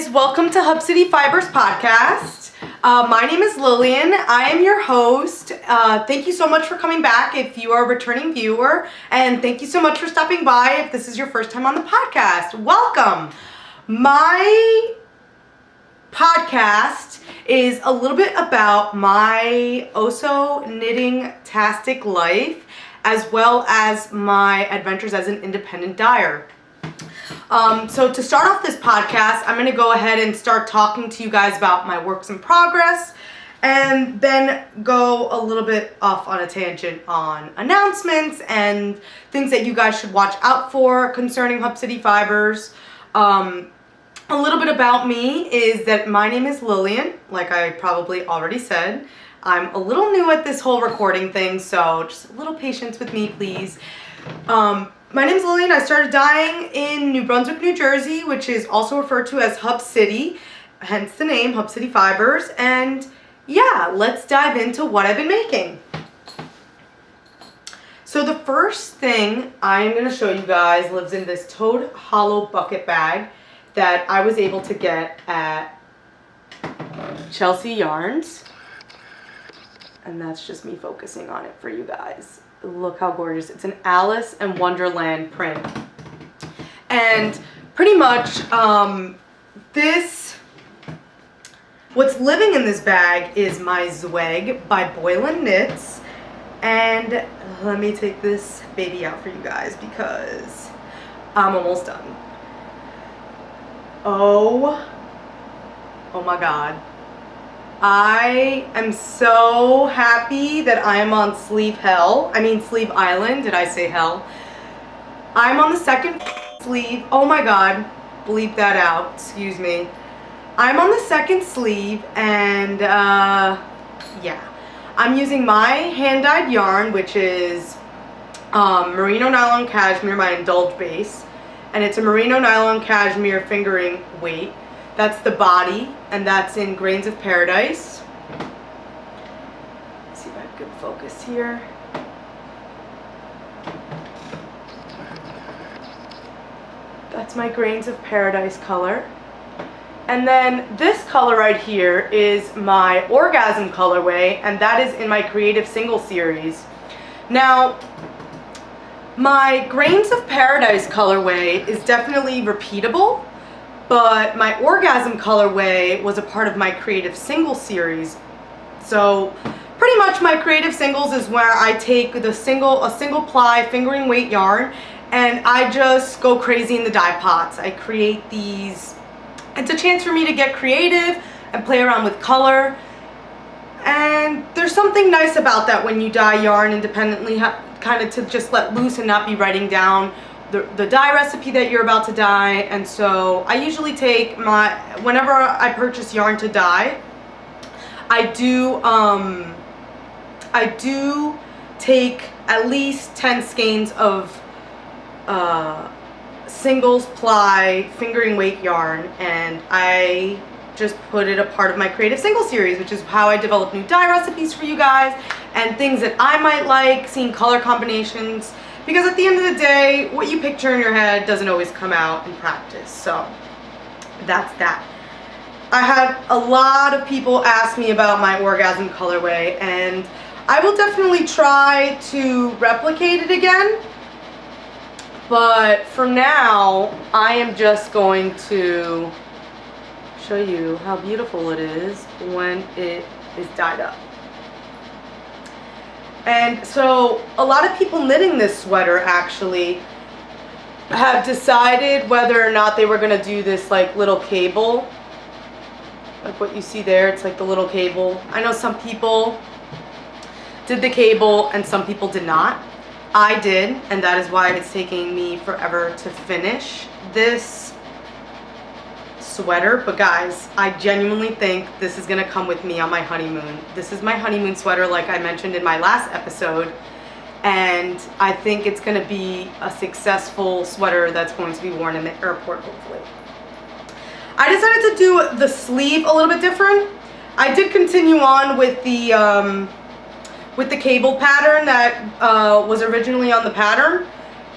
guys, welcome to Hub City Fibers podcast. My name is Lillian. I am your host. Thank you so much for coming back if you are a returning viewer, and thank you so much for stopping by if this is your first time on the podcast. Welcome. My podcast is a little bit about my oh-so knitting-tastic life, as well as my adventures as an independent dyer. So to start off this podcast, I'm going to go ahead and start talking to you guys about my works in progress, and then go a little bit off on a tangent on announcements and things that you guys should watch out for concerning Hub City Fibers. A little bit about me is that my name is Lillian, like I probably already said. I'm a little new at this whole recording thing, so just a little patience with me, please. My name is Lillian. I started dyeing in New Brunswick, New Jersey, which is also referred to as Hub City, hence the name, Hub City Fibers. And yeah, let's dive into what I've been making. So the first thing I'm going to show you guys lives in this Toad Hollow bucket bag that I was able to get at Chelsea Yarns. And that's just me focusing on it for you guys. Look how gorgeous. It's an Alice in Wonderland print. And pretty much what's living in this bag is my Zweg by BOYLANDKNITS. And let me take this baby out for you guys because I'm almost done. Oh my God. I am so happy that I am on Sleeve Island. Did I say hell? I'm on the second sleeve. Oh my God. Bleep that out. Excuse me. I'm on the second sleeve, and yeah. I'm using my hand-dyed yarn, which is Merino Nylon Cashmere, my Indulge base. And it's a Merino Nylon Cashmere fingering weight. That's the body, and that's in Grains of Paradise. Let's see if I have good focus here. That's my Grains of Paradise color. And then this color right here is my Orgasm colorway, and that is in my Creative Single series. Now, my Grains of Paradise colorway is definitely repeatable, but my Orgasm colorway was a part of my Creative Single series. So pretty much my Creative Singles is where I take a single ply fingering weight yarn, and I just go crazy in the dye pots. I create these. It's a chance for me to get creative and play around with color. And there's something nice about that when you dye yarn independently, kind of to just let loose and not be writing down the dye recipe that you're about to dye. And so I usually take whenever I purchase yarn to dye, I do take at least 10 skeins of singles ply fingering weight yarn, and I just put it a part of my Creative Single series, which is how I develop new dye recipes for you guys and things that I might like, seeing color combinations. Because at the end of the day, what you picture in your head doesn't always come out in practice. So that's that. I had a lot of people ask me about my Orgasm colorway, and I will definitely try to replicate it again. But for now, I am just going to show you how beautiful it is when it is dyed up. And so a lot of people knitting this sweater actually have decided whether or not they were going to do this like little cable. Like what you see there, it's like the little cable. I know some people did the cable and some people did not. I did, and that is why it's taking me forever to finish this sweater. But guys, I genuinely think this is going to come with me on my honeymoon. This is my honeymoon sweater, like I mentioned in my last episode, and I think it's going to be a successful sweater that's going to be worn in the airport, hopefully. I decided to do the sleeve a little bit different. I did continue on with the cable pattern that was originally on the pattern,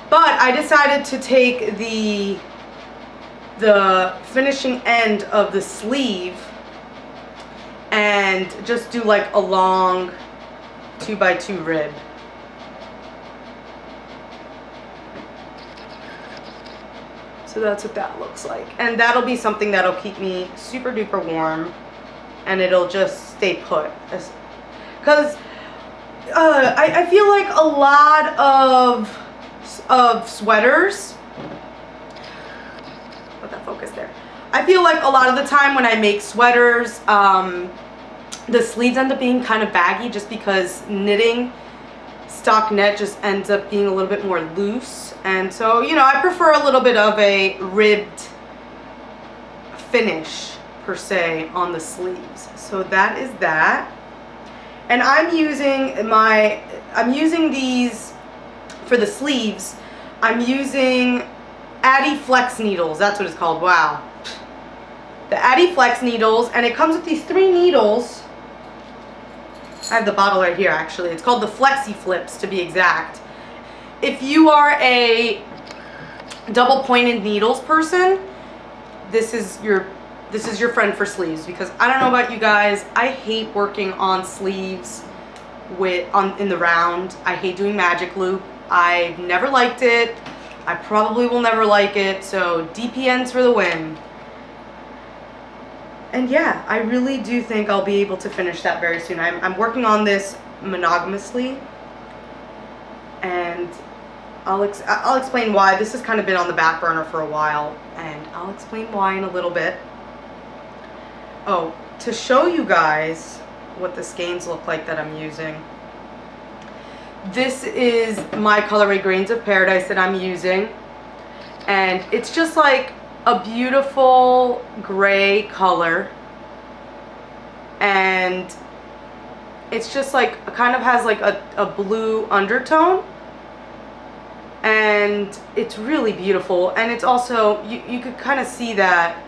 but I decided to take the the finishing end of the sleeve and just do like a long 2x2 rib. So that's what that looks like. And that'll be something that'll keep me super duper warm, and it'll just stay put. Because I feel like a lot of sweaters, let that focus there. I feel like a lot of the time when I make sweaters, the sleeves end up being kind of baggy just because knitting stock net just ends up being a little bit more loose. And so, you know, I prefer a little bit of a ribbed finish per se on the sleeves. So that is that. And I'm using these for the sleeves. I'm using Addi Flex needles. That's what it's called. Wow. The Addi Flex needles, and it comes with these 3 needles. I have the bottle right here actually. It's called the Flexi Flips to be exact. If you are a double pointed needles person, this is your friend for sleeves, because I don't know about you guys, I hate working on sleeves in the round. I hate doing magic loop. I've never liked it. I probably will never like it. So DPNs for the win. And yeah, I really do think I'll be able to finish that very soon. I'm working on this monogamously, and I'll explain why. This has kind of been on the back burner for a while, and I'll explain why in a little bit. Oh, to show you guys what the skeins look like that I'm using. This is my colorway Grains of Paradise that I'm using, and it's just like a beautiful gray color, and it's just like kind of has like a blue undertone, and it's really beautiful. And it's also, you could kind of see that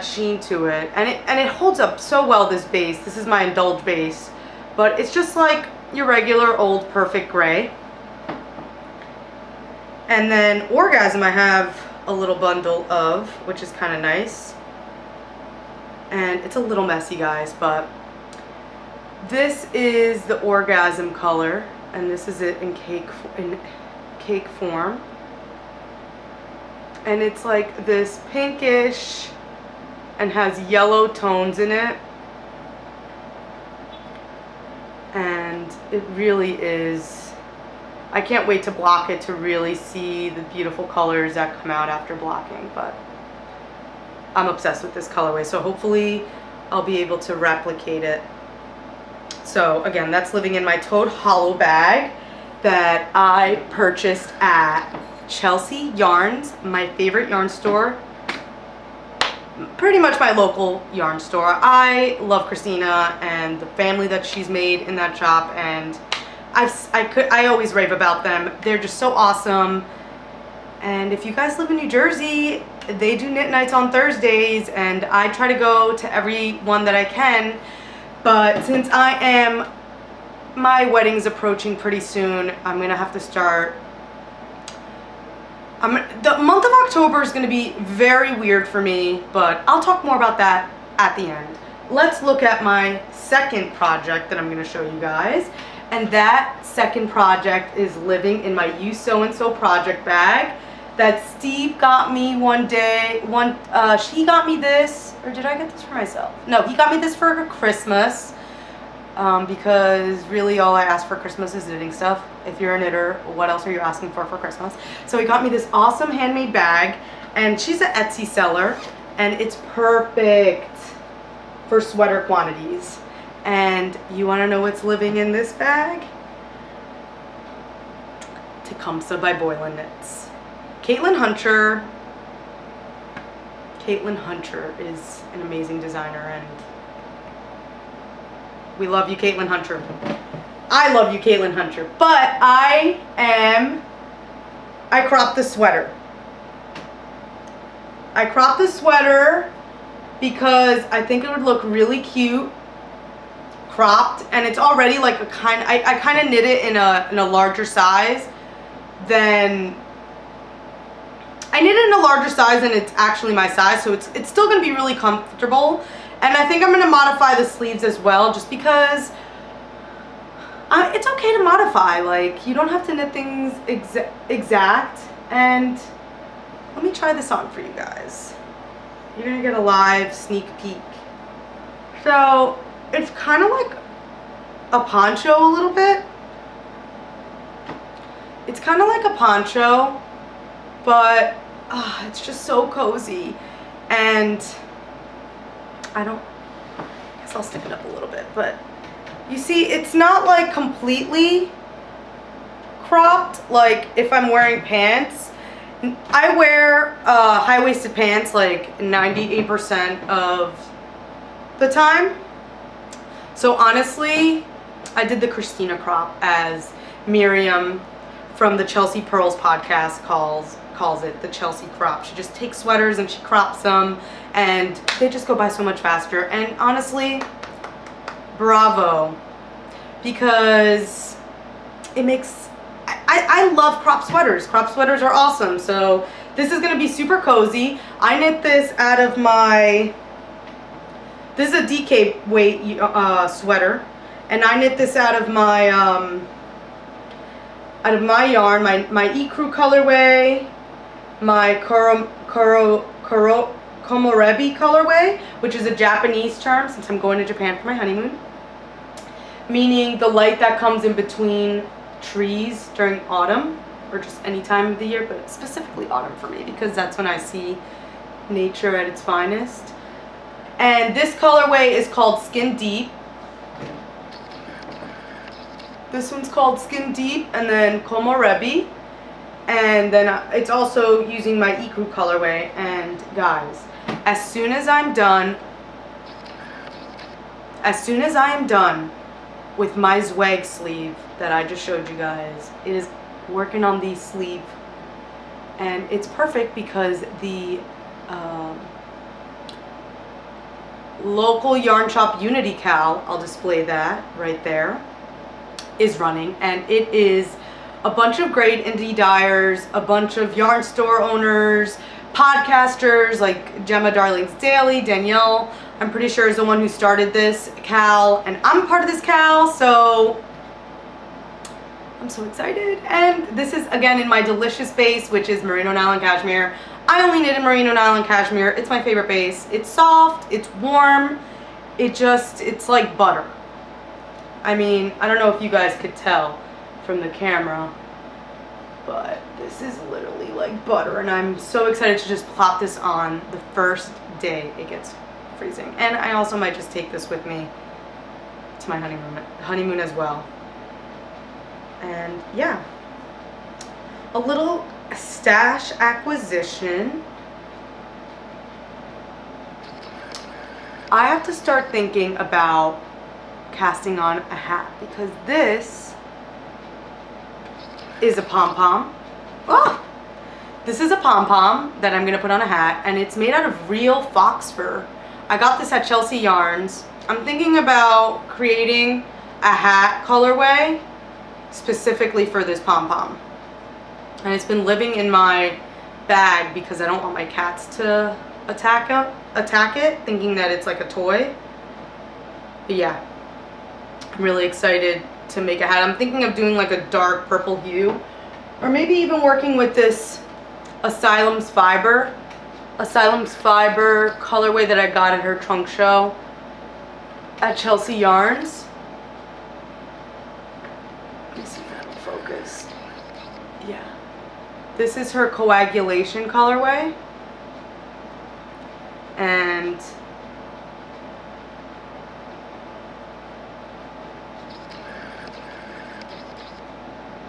sheen to it, and it holds up so well. This base, this is my Indulge base, but it's just like your regular old perfect gray. And then Orgasm I have a little bundle of, which is kind of nice, and it's a little messy, guys, but this is the Orgasm color, and this is it in cake form, and it's like this pinkish and has yellow tones in it, and it really is, I can't wait to block it to really see the beautiful colors that come out after blocking. But I'm obsessed with this colorway, so hopefully I'll be able to replicate it. So again, that's living in my Toad Hollow bag that I purchased at Chelsea Yarns, my favorite yarn store. Pretty much my local yarn store. I love Christina and the family that she's made in that shop, and I always rave about them. They're just so awesome. And if you guys live in New Jersey, they do knit nights on Thursdays, and I try to go to every one that I can. But since my wedding's approaching pretty soon, I'm gonna have to start. The month of October is gonna be very weird for me, but I'll talk more about that at the end. Let's look at my second project that I'm gonna show you guys. And that second project is living in my You Sew and Sew project bag that Steve got me one day. He got me this, or did I get this for myself? No, he got me this for Christmas, because really all I ask for Christmas is knitting stuff. If you're a knitter, what else are you asking for Christmas? So he got me this awesome handmade bag, and she's an Etsy seller, and it's perfect for sweater quantities. And you want to know what's living in this bag? Tecumseh by BOYLANDKNITS. Caitlin Hunter is an amazing designer, and we love you, Caitlin Hunter. I love you, Caitlin Hunter. But I cropped the sweater. I cropped the sweater because I think it would look really cute cropped, and it's already like I kind of knit it in a larger size than I I knit it in a larger size and it's actually my size, so it's still going to be really comfortable. And I think I'm going to modify the sleeves as well, just because it's okay to modify. Like, you don't have to knit things exact. And let me try this on for you guys. You're going to get a live sneak peek. So it's kind of like a poncho a little bit. It's kind of like a poncho, but it's just so cozy. And I guess I'll stick it up a little bit, but you see, it's not like completely cropped like if I'm wearing pants. I wear high-waisted pants like 98% of the time. So honestly, I did the Christina crop, as Miriam from the Chelsea Pearls podcast calls it, the Chelsea crop. She just takes sweaters and she crops them, and they just go by so much faster. And honestly, bravo, because it makes, I love crop sweaters. Crop sweaters are awesome. So this is going to be super cozy. I knit this out of my, this is a DK weight sweater, and I knit this out of my yarn, my Ecru colorway, my Komorebi colorway, which is a Japanese term since I'm going to Japan for my honeymoon, meaning the light that comes in between trees during autumn, or just any time of the year, but specifically autumn for me, because that's when I see nature at its finest. And this colorway is called Skin Deep. This one's called Skin Deep, and then Komorebi. And then it's also using my Ecru colorway. And guys, as soon as I am done with my Zwag sleeve that I just showed you guys, it is working on the sleeve. And it's perfect because the local yarn shop Unity Cal, I'll display that right there, is running, and it is a bunch of great indie dyers, a bunch of yarn store owners, podcasters like Gemma Darling's Daily, Danielle, I'm pretty sure is the one who started this Cal, and I'm part of this Cal, so I'm so excited. And this is again in my delicious base, which is merino nylon cashmere. I only knit in merino nylon cashmere. It's my favorite base. It's soft, it's warm, it's like butter. I mean, I don't know if you guys could tell from the camera, but this is literally like butter, and I'm so excited to just plop this on the first day it gets freezing. And I also might just take this with me to my honeymoon as well. And yeah, a little stash acquisition. I have to start thinking about casting on a hat, because this is a pom-pom. Oh! This is a pom-pom that I'm going to put on a hat, and it's made out of real fox fur. I got this at Chelsea Yarns. I'm thinking about creating a hat colorway specifically for this pom-pom. And it's been living in my bag because I don't want my cats to attack it, thinking that it's like a toy. But yeah, I'm really excited to make a hat. I'm thinking of doing like a dark purple hue, or maybe even working with this Asylum's Fiber colorway that I got at her trunk show at Chelsea Yarns. Let me see if that'll focus. Yeah. This is her coagulation colorway. And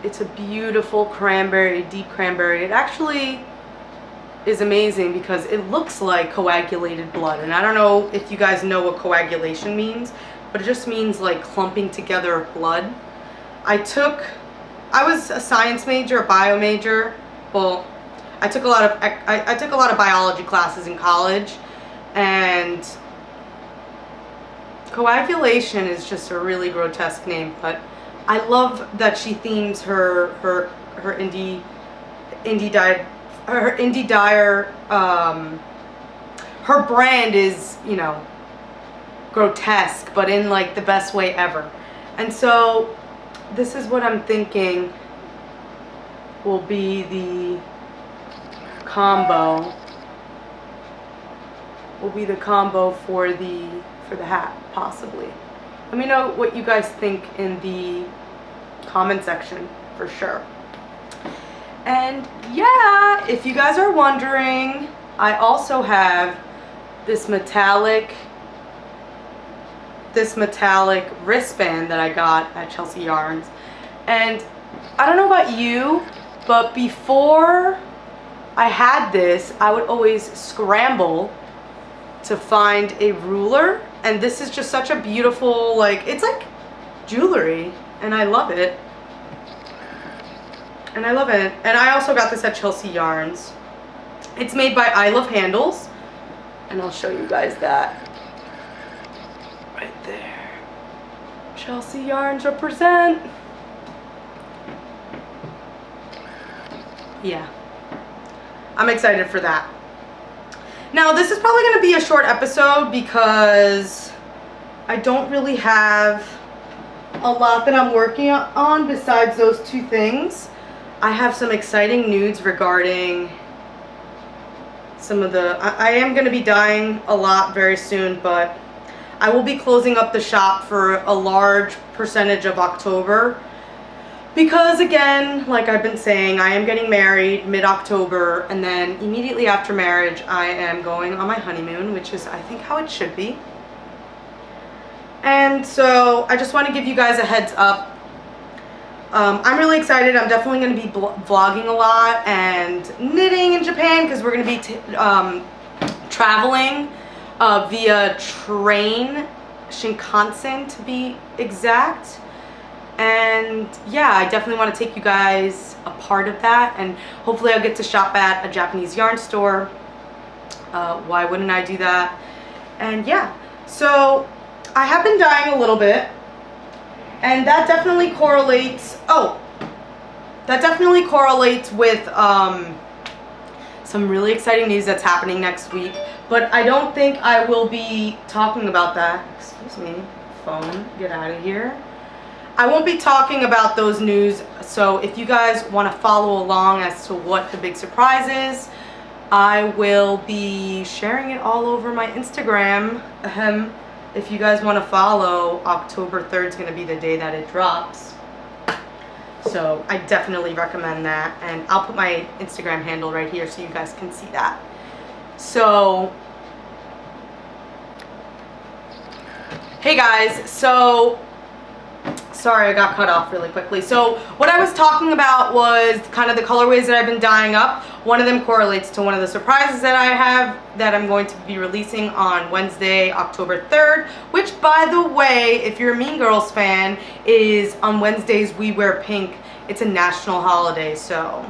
it's a beautiful cranberry, deep cranberry. It actually is amazing because it looks like coagulated blood. And I don't know if you guys know what coagulation means, but it just means like clumping together of blood. I was a science major, a bio major. Well, I took a lot of biology classes in college, and coagulation is just a really grotesque name, but I love that she themes her indie dyed her indie dyer, her brand is, you know, grotesque, but in like the best way ever. And so this is what I'm thinking will be the combo. For the hat, possibly. Let me know what you guys think in the comment section for sure. And yeah, if you guys are wondering, I also have this metallic wristband that I got at Chelsea Yarns. And I don't know about you, but before I had this, I would always scramble to find a ruler, and this is just such a beautiful, like, it's like jewelry, and I love it. And I also got this at Chelsea Yarns. It's made by I Love Handles, and I'll show you guys that right there. Chelsea Yarns represent. Yeah, I'm excited for that. Now, this is probably going to be a short episode because I don't really have a lot that I'm working on besides those two things. I have some exciting news regarding some of the... I am going to be dyeing a lot very soon, but I will be closing up the shop for a large percentage of October. Because again, like I've been saying, I am getting married mid-October, and then immediately after marriage, I am going on my honeymoon, which is, I think, how it should be. And so I just want to give you guys a heads up. I'm really excited. I'm definitely going to be vlogging a lot and knitting in Japan because we're going to be traveling via train, Shinkansen to be exact. And yeah, I definitely want to take you guys a part of that, and hopefully I'll get to shop at a Japanese yarn store. Why wouldn't I do that? And yeah, so I have been dyeing a little bit, and that definitely correlates. That definitely correlates with some really exciting news that's happening next week. But I don't think I will be talking about that. Excuse me, phone, get out of here. I won't be talking about those news, so if you guys want to follow along as to what the big surprise is, I will be sharing it all over my Instagram. If you guys want to follow, October 3rd is going to be the day that it drops. So I definitely recommend that, and I'll put my Instagram handle right here so you guys can see that. So, hey guys, so... Sorry, I got cut off really quickly. So what I was talking about was kind of the colorways that I've been dyeing up. One of them correlates to one of the surprises that I have that I'm going to be releasing on Wednesday, October 3rd, which, by the way, if you're a Mean Girls fan, is on Wednesdays we wear pink. It's a national holiday, so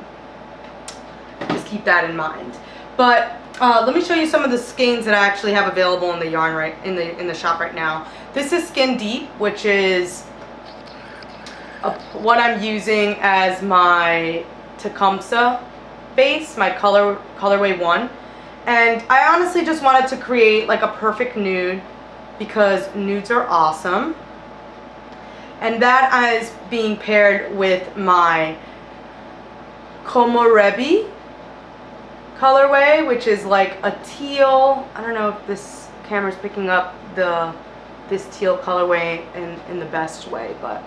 just keep that in mind. But let me show you some of the skeins that I actually have available in the yarn in the shop right now. This is Skin Deep, which is what I'm using as my Tecumseh base, my colorway 1. And I honestly just wanted to create like a perfect nude because nudes are awesome. And that is being paired with my Komorebi colorway, which is like a teal. I don't know if this camera's picking up this teal colorway in the best way, but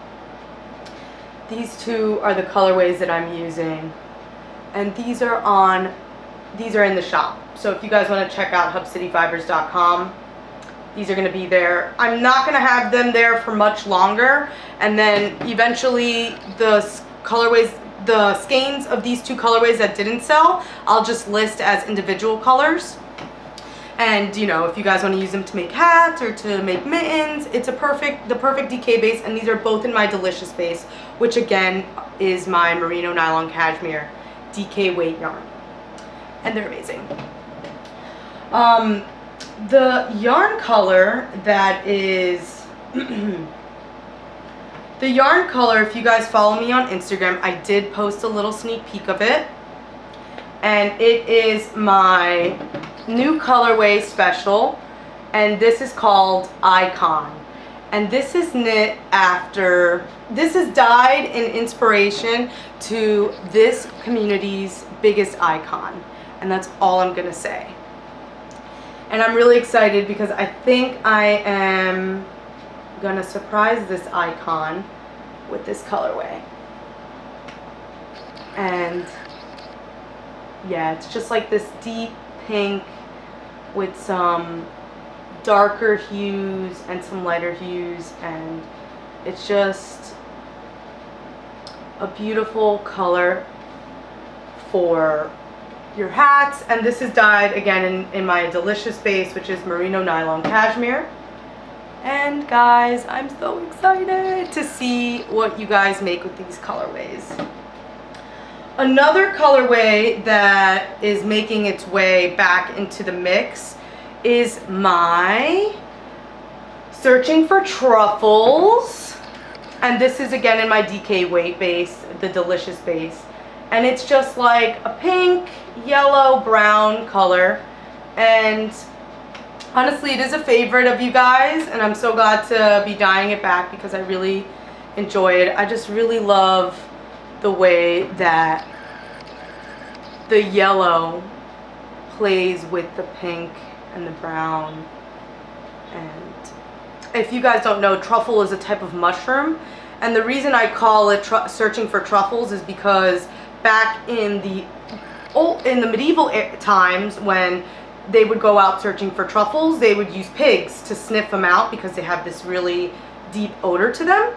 these two are the colorways that I'm using, and these are in the shop. So if you guys want to check out HUBCITYFIBERS.com, these are going to be there. I'm not going to have them there for much longer, and then eventually the colorways, the skeins of these two colorways that didn't sell, I'll just list as individual colors. And you know, if you guys want to use them to make hats or to make mittens, it's the perfect DK base, and these are both in my Delicious base, which again is my merino nylon cashmere DK weight yarn, and they're amazing. The yarn color that is the yarn color, if you guys follow me on Instagram, I did post a little sneak peek of it, and it is my new colorway special, and this is called Icon. And this is knit after, this is dyed in inspiration to this community's biggest icon. And that's all I'm gonna say. And I'm really excited because I think I am gonna surprise this icon with this colorway. And yeah, it's just like this deep pink with some darker hues and some lighter hues, and it's just a beautiful color for your hats. And this is dyed again in my delicious base, which is merino nylon cashmere. And guys, I'm so excited to see what you guys make with these colorways. Another colorway that is making its way back into the mix is my Searching for Truffles, and this is again in my DK weight base, the delicious base, and it's just like a pink, yellow, brown color. And honestly, it is a favorite of you guys, and I'm so glad to be dyeing it back because I really enjoy it. I just really love the way that the yellow plays with the pink and the brown. And if you guys don't know, truffle is a type of mushroom, and the reason I call it Searching for Truffles is because back in the medieval times, when they would go out searching for truffles, they would use pigs to sniff them out because they have this really deep odor to them.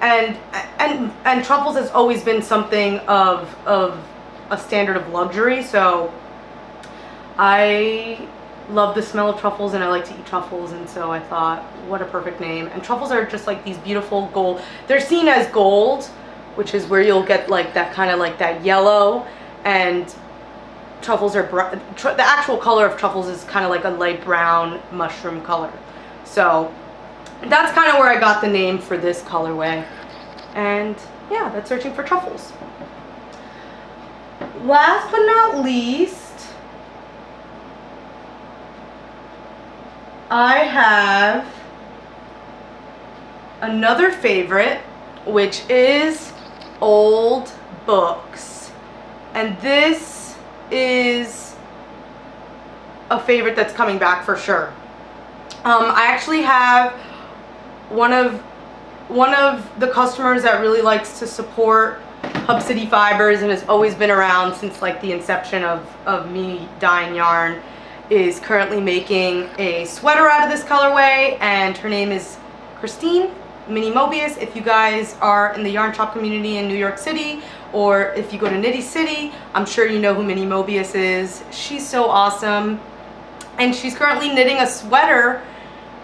And truffles has always been something of a standard of luxury, so I love the smell of truffles and I like to eat truffles, and so I thought, what a perfect name. And truffles are just like these beautiful gold, they're seen as gold, which is where you'll get like that kind of like that yellow, and truffles are the actual color of truffles is kind of like a light brown mushroom color. So that's kind of where I got the name for this colorway. And yeah, that's Searching for Truffles. Last but not least, I have another favorite, which is old books. And this is a favorite that's coming back for sure. I actually have one of the customers that really likes to support Hub City Fibers and has always been around since like the inception of me dyeing yarn, is currently making a sweater out of this colorway, and her name is Christine Mini Mobius. If you guys are in the yarn shop community in New York City, or if you go to Nitty City, I'm sure you know who Mini Mobius is. She's so awesome, and she's currently knitting a sweater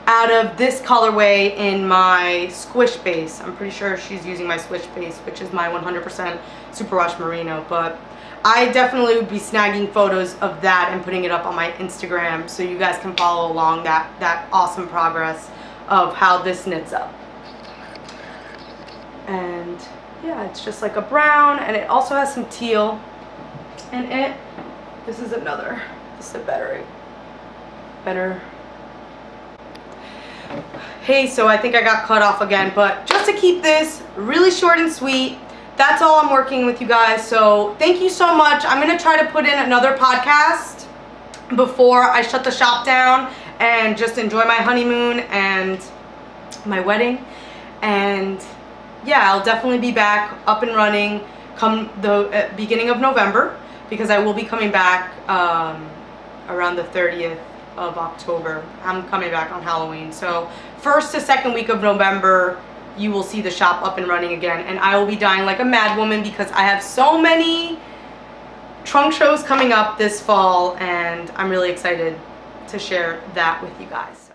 out of this colorway in my squish base. I'm pretty sure she's using my squish base, which is my 100% superwash merino, but I definitely would be snagging photos of that and putting it up on my Instagram so you guys can follow along that awesome progress of how this knits up. And yeah, it's just like a brown, and it also has some teal in it. This is a better. Hey, so I think I got cut off again, but just to keep this really short and sweet, that's all I'm working with, you guys. So thank you so much. I'm gonna try to put in another podcast before I shut the shop down and just enjoy my honeymoon and my wedding. And yeah, I'll definitely be back up and running come the beginning of November, because I will be coming back around the 30th of October. I'm coming back on Halloween. So first to second week of November, you will see the shop up and running again, and I will be dyeing like a mad woman because I have so many trunk shows coming up this fall, and I'm really excited to share that with you guys.